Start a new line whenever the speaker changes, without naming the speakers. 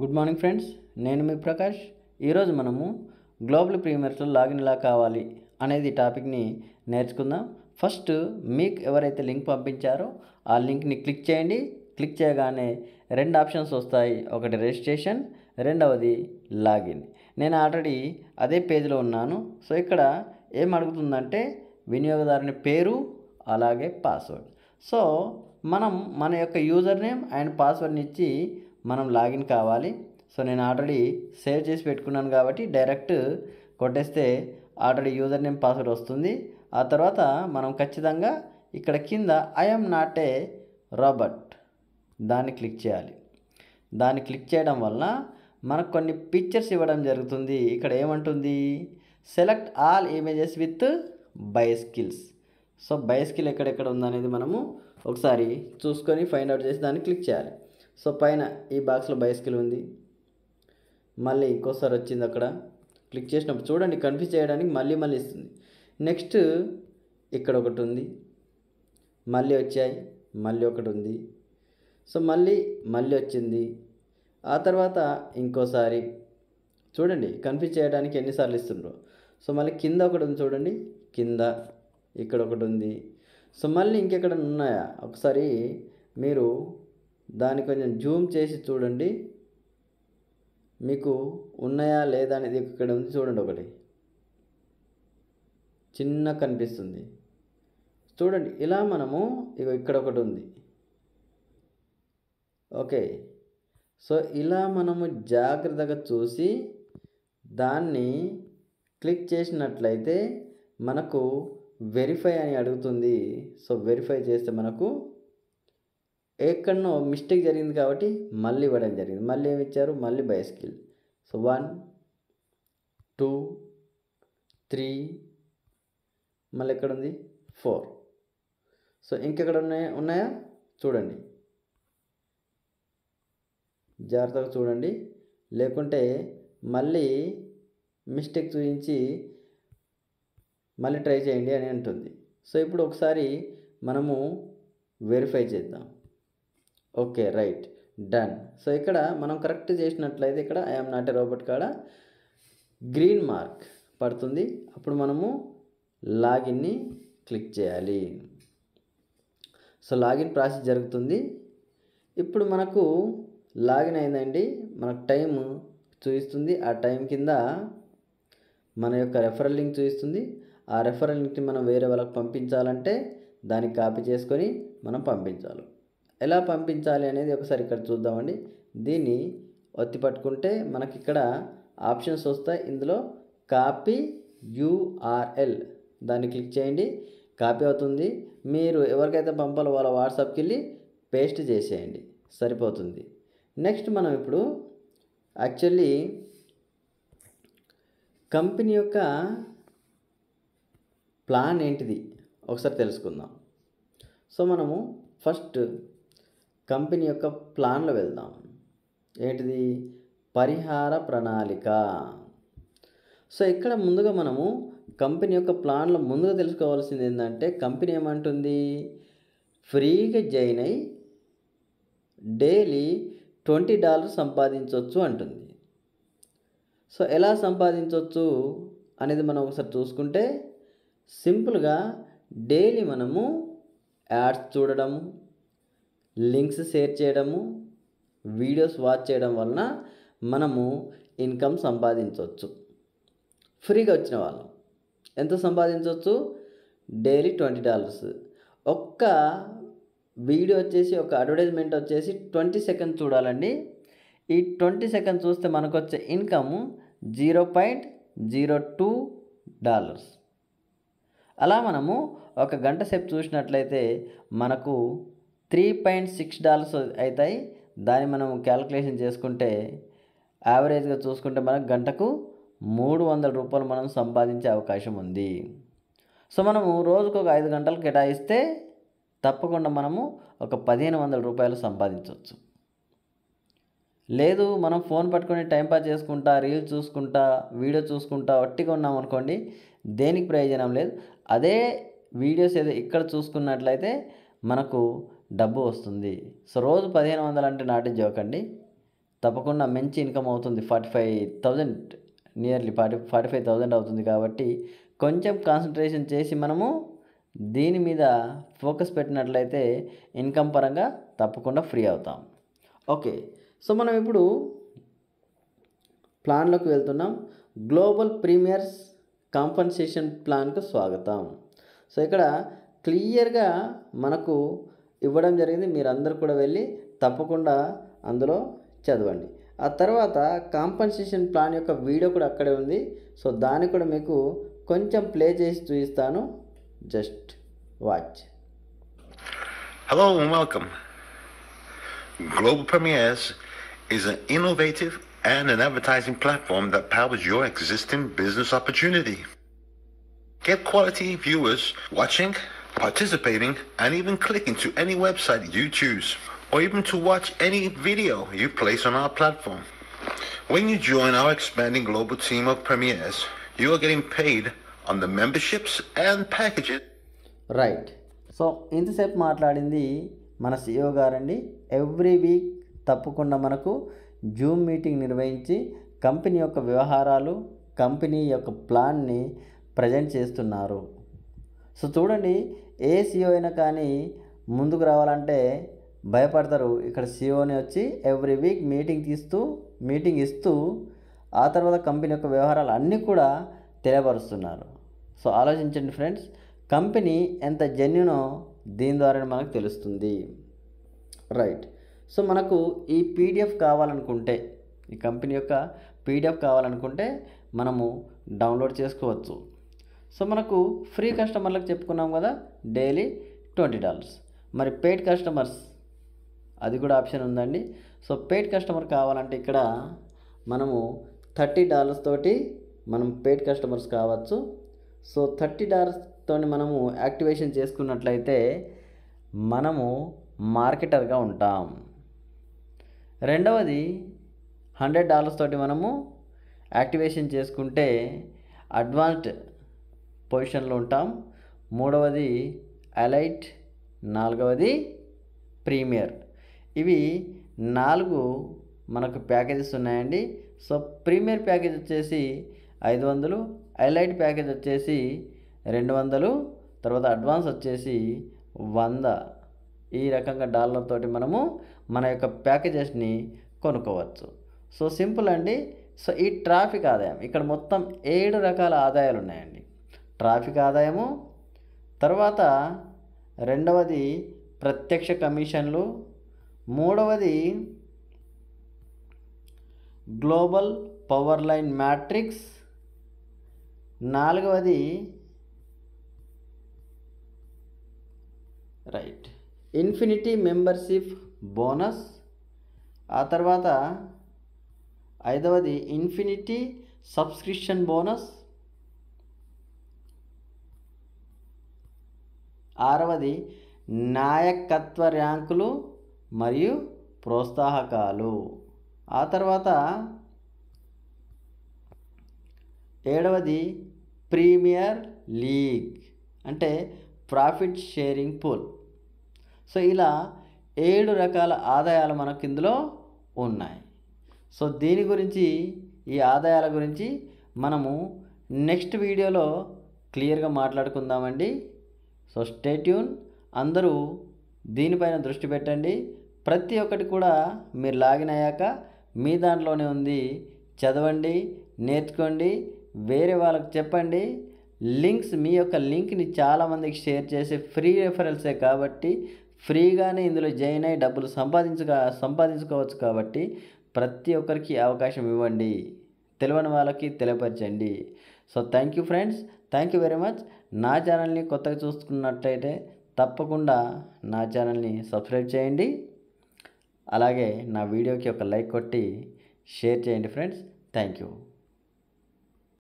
Good morning friends, నేను మీ ప్రకాష్. ఈరోజు మనము గ్లోబల్ ప్రీమియర్స్లో లాగిన్ ఎలా కావాలి అనేది టాపిక్ని నేర్చుకుందాం. ఫస్ట్ మీకు ఎవరైతే లింక్ పంపించారో ఆ లింక్ని క్లిక్ చేయండి. క్లిక్ చేయగానే రెండు ఆప్షన్స్ వస్తాయి. ఒకటి రిజిస్ట్రేషన్, రెండవది లాగిన్. నేను ఆల్రెడీ అదే పేజ్లో ఉన్నాను. సో ఇక్కడ ఏం అడుగుతుందంటే వినియోగదారుని పేరు అలాగే పాస్వర్డ్. సో మనం మన యొక్క యూజర్ నేమ్ అండ్ పాస్వర్డ్ని ఇచ్చి మనం లాగిన్ కావాలి. సో నేను ఆల్రెడీ సేవ్ చేసి పెట్టుకున్నాను కాబట్టి డైరెక్ట్ కొట్టేస్తే ఆల్రెడీ యూజర్ నేమ్ పాస్వర్డ్ వస్తుంది. ఆ తర్వాత మనం ఖచ్చితంగా ఇక్కడ కింద ఐఎమ్ నాట్ ఏ రాబర్ట్ దాన్ని క్లిక్ చేయాలి. దాన్ని క్లిక్ చేయడం వల్ల మనకు కొన్ని పిక్చర్స్ ఇవ్వడం జరుగుతుంది. ఇక్కడ ఏమంటుంది, select all images with bicycles. So bicycle ఎక్కడెక్కడ ఉందనేది మనము ఒకసారి చూసుకొని ఫైండ్ అవుట్ చేసి దాన్ని క్లిక్ చేయాలి. సో పైన ఈ బాక్స్లో బైస్కిల్ ఉంది. మళ్ళీ ఇంకోసారి వచ్చింది, అక్కడ క్లిక్ చేసినప్పుడు చూడండి కన్ఫ్యూజ్ చేయడానికి మళ్ళీ ఇస్తుంది. నెక్స్ట్ ఇక్కడ ఒకటి ఉంది, మళ్ళీ వచ్చాయి, మళ్ళీ ఒకటి ఉంది. సో మళ్ళీ వచ్చింది. ఆ తర్వాత ఇంకోసారి చూడండి కన్ఫ్యూజ్ చేయడానికి ఎన్నిసార్లు ఇస్తుండ్రో. సో మళ్ళీ కింద ఒకటి ఉంది చూడండి, కింద ఇక్కడ ఒకటి ఉంది. సో మళ్ళీ ఇంకెక్కడ ఉన్నాయా ఒకసారి మీరు దాన్ని కొంచెం జూమ్ చేసి చూడండి, మీకు ఉన్నాయా లేదా అనేది ఇక్కడ ఉంది చూడండి. ఒకటి చిన్న కనిపిస్తుంది చూడండి. ఇలా మనము ఇక్కడ ఒకటి ఉంది. ఓకే, సో ఇలా మనము జాగ్రత్తగా చూసి దాన్ని క్లిక్ చేసినట్లయితే మనకు వెరిఫై అని అడుగుతుంది. సో వెరిఫై చేస్తే మనకు ఎక్కడనో మిస్టేక్ జరిగింది కాబట్టి మళ్ళీ ఇవ్వడం జరిగింది. మళ్ళీ ఏమి ఇచ్చారు, మళ్ళీ బైస్కిల్. సో 1 2 3 మళ్ళీ ఎక్కడ ఉంది 4. సో ఇంకెక్కడ ఉన్నాయా చూడండి, జాగ్రత్తగా చూడండి, లేకుంటే మళ్ళీ మిస్టేక్ చూపించి మళ్ళీ ట్రై చేయండి అని అంటుంది. సో ఇప్పుడు ఒకసారి మనము వెరిఫై చేద్దాం. Okay, right, done. సో ఇక్కడ మనం కరెక్ట్ చేసినట్లయితే ఇక్కడ ఐఎమ్ నాట్ ఏ రోబోట్ కాడ గ్రీన్ మార్క్ పడుతుంది. అప్పుడు మనము లాగిన్ని క్లిక్ చేయాలి. సో లాగిన్ ప్రాసెస్ జరుగుతుంది. ఇప్పుడు మనకు లాగిన్ అయిందండి, మనకు టైం చూపిస్తుంది. ఆ టైం కింద మన యొక్క రెఫరల్ లింక్ చూపిస్తుంది. ఆ రెఫరల్ లింక్ని మనం వేరే వాళ్ళకి పంపించాలంటే దాన్ని కాపీ చేసుకొని మనం పంపించాలి. ఎలా పంపించాలి అనేది ఒకసారి ఇక్కడ చూద్దామండి. దీన్ని ఒత్తి పట్టుకుంటే మనకి ఇక్కడ ఆప్షన్స్ వస్తాయి. ఇందులో కాపీ యూఆర్ఎల్ దాన్ని క్లిక్ చేయండి, కాపీ అవుతుంది. మీరు ఎవరికైతే పంపాలో వాళ్ళ వాట్సాప్కి వెళ్ళి పేస్ట్ చేసేయండి, సరిపోతుంది. నెక్స్ట్ మనం ఇప్పుడు యాక్చువల్లీ కంపెనీ యొక్క ప్లాన్ ఏంటిది ఒకసారి తెలుసుకుందాం. సో మనము ఫస్ట్ కంపెనీ యొక్క ప్లాన్లో వెళ్దాం. ఏంటిది, పరిహార ప్రణాళిక. సో ఇక్కడ ముందుగా మనము కంపెనీ యొక్క ప్లాన్లో ముందుగా తెలుసుకోవాల్సింది ఏంటంటే, కంపెనీ ఏమంటుంది, ఫ్రీగా జాయిన్ అయ్యి డైలీ $20 సంపాదించవచ్చు అంటుంది. సో ఎలా సంపాదించవచ్చు అనేది మనం ఒకసారి చూసుకుంటే, సింపుల్గా డైలీ మనము యాడ్స్ చూడడము, లింక్స్ షేర్ చేయడము, వీడియోస్ వాచ్ చేయడం వలన మనము ఇన్కమ్ సంపాదించవచ్చు. ఫ్రీగా వచ్చిన వాళ్ళం ఎంత సంపాదించవచ్చు, డైలీ $20. ఒక్క వీడియో వచ్చేసి, ఒక అడ్వర్టైజ్మెంట్ వచ్చేసి 20 సెకండ్స్ చూడాలండి. ఈ 20 సెకండ్స్ చూస్తే మనకు వచ్చే ఇన్కమ్ $0.02. అలా మనము ఒక గంట సేపు చూసినట్లయితే మనకు $3.6 అవుతాయి. దాన్ని మనం క్యాలిక్యులేషన్ చేసుకుంటే యావరేజ్గా చూసుకుంటే మనకు గంటకు $300 మనం సంపాదించే అవకాశం ఉంది. సో మనము రోజుకు ఒక 5 గంటలు కేటాయిస్తే తప్పకుండా మనము ఒక $1,500 సంపాదించవచ్చు. లేదు మనం ఫోన్ పట్టుకొని టైంపాస్ చేసుకుంటా, రీల్స్ చూసుకుంటా, వీడియో చూసుకుంటా ఒట్టిగా ఉన్నాం అనుకోండి, దేనికి ప్రయోజనం లేదు. అదే వీడియోస్ ఏదో ఇక్కడ చూసుకున్నట్లయితే మనకు డబ్బు వస్తుంది. సో రోజు 1,500 అంటే నాటి జోక్ అండి. తప్పకుండా మంచి ఇన్కమ్ అవుతుంది. 45,000 నియర్లీ 45,000 అవుతుంది. కాబట్టి కొంచెం కాన్సన్ట్రేషన్ చేసి మనము దీని మీద ఫోకస్ పెట్టినట్లయితే ఇన్కమ్ పరంగా తప్పకుండా ఫ్రీ అవుతాం. ఓకే, సో మనం ఇప్పుడు ప్లాన్లోకి వెళ్తున్నాం. గ్లోబల్ ప్రీమియర్స్ కాంపన్సేషన్ ప్లాన్కు స్వాగతం. సో ఇక్కడ క్లియర్గా మనకు ఇవ్వడం జరిగింది. మీరందరూ కూడా వెళ్ళి తప్పకుండా అందులో చదవండి. ఆ తర్వాత కాంపన్సేషన్ ప్లాన్ యొక్క వీడియో కూడా అక్కడే ఉంది. సో దాన్ని కూడా మీకు కొంచెం ప్లే చేసి చూపిస్తాను. Just watch.
Hello and welcome. Global Premieres is an innovative and an advertising platform that powers your existing business opportunity. Get quality viewers watching, participating, and even clicking to any website you choose, or even to watch any video you place on our platform. When you join our expanding global team of premieres, you are getting paid on the memberships and packages.
Right. So ఇంతసేపు మాట్లాడింది మన CEO గారండి. Every week తప్పకుండా మనకు Zoom meeting నిర్వహించి company యొక్క వ్యవహారాలు, company యొక్క ప్లాన్ని ప్రజెంట్ చేస్తున్నారు. సో చూడండి, ఏ CEO అయినా కానీ ముందుకు రావాలంటే భయపడతారు. ఇక్కడ CEOని వచ్చి ఎవ్రీ వీక్ మీటింగ్ ఇస్తూ ఆ తర్వాత కంపెనీ యొక్క వ్యవహారాలు అన్నీ కూడా తెలియపరుస్తున్నారు. సో ఆలోచించండి ఫ్రెండ్స్, కంపెనీ ఎంత జెన్యూనో దీని ద్వారా మనకు తెలుస్తుంది. రైట్. సో మనకు ఈ PDF కావాలనుకుంటే, ఈ కంపెనీ యొక్క PDF కావాలనుకుంటే మనము డౌన్లోడ్ చేసుకోవచ్చు. సో మనకు ఫ్రీ కస్టమర్లకు చెప్పుకున్నాం కదా, డైలీ $20. మరి పెయిడ్ కస్టమర్స్ అది కూడా ఆప్షన్ ఉందండి. సో పెయిడ్ కస్టమర్ కావాలంటే ఇక్కడ మనము $30 తోటి మనం పెయిడ్ కస్టమర్స్ కావచ్చు. సో $30 తోని మనము యాక్టివేషన్ చేసుకున్నట్లయితే మనము మార్కెటర్గా ఉంటాం. రెండవది $100 తోటి మనము యాక్టివేషన్ చేసుకుంటే అడ్వాన్స్డ్ పొజిషన్లో ఉంటాం. మూడవది ఎలైట్, నాలుగవది ప్రీమియర్. ఇవి 4 మనకు ప్యాకేజెస్ ఉన్నాయండి. సో ప్రీమియర్ ప్యాకేజ్ వచ్చేసి 500, ఎలైట్ ప్యాకేజ్ వచ్చేసి 200, తర్వాత అడ్వాన్స్ వచ్చేసి 100. ఈ రకంగా డాలర్ తోటి మనము మన యొక్క ప్యాకేజెస్ని కొనుక్కోవచ్చు. సో సింపుల్ అండి. సో ఈ ట్రాఫిక్ ఆదాయం ఇక్కడ మొత్తం 7 రకాల ఆదాయాలు ఉన్నాయండి. ట్రాఫిక్ ఆదాయము, తర్వాత రెండవది ప్రత్యక్ష కమిషన్లు, మూడవది గ్లోబల్ పవర్ లైన్ మ్యాట్రిక్స్, నాలుగవది రైట్ ఇన్ఫినిటీ మెంబర్షిప్ బోనస్, ఆ తర్వాత ఐదవది ఇన్ఫినిటీ సబ్స్క్రిప్షన్ బోనస్, ఆరవది నాయకత్వ ర్యాంకులు మరియు ప్రోత్సాహకాలు, ఆ తర్వాత ఏడవది ప్రీమియర్ లీగ్ అంటే ప్రాఫిట్ షేరింగ్ పూల్. సో ఇలా 7 రకాల ఆదాయాలు మనకు ఇందులో ఉన్నాయి. సో దీని గురించి, ఈ ఆదాయాల గురించి మనము నెక్స్ట్ వీడియోలో క్లియర్గా మాట్లాడుకుందామండి. So stay tune. అందరూ దీనిపైన దృష్టి పెట్టండి. ప్రతి ఒక్కటి కూడా మీరు లాగిన్ అయ్యాక మీ దాంట్లోనే ఉంది. చదవండి, నేర్చుకోండి, వేరే వాళ్ళకి చెప్పండి. లింక్స్, మీ యొక్క లింక్ని చాలామందికి షేర్ చేసే ఫ్రీ రెఫరల్సే కాబట్టి ఫ్రీగానే ఇందులో జాయిన్ అయ్యి డబ్బులు సంపాదించుకోవచ్చు. కాబట్టి ప్రతి ఒక్కరికి అవకాశం ఇవ్వండి, తెలియని వాళ్ళకి తెలియపరచండి. So thank you friends, thank you very much. నా ఛానల్ని కొత్తగా చూస్తున్నట్టయితే తప్పకుండా నా ఛానల్ని సబ్స్క్రైబ్ చేయండి. అలాగే నా వీడియోకి ఒక లైక్ కొట్టి షేర్ చేయండి ఫ్రెండ్స్. Thank you.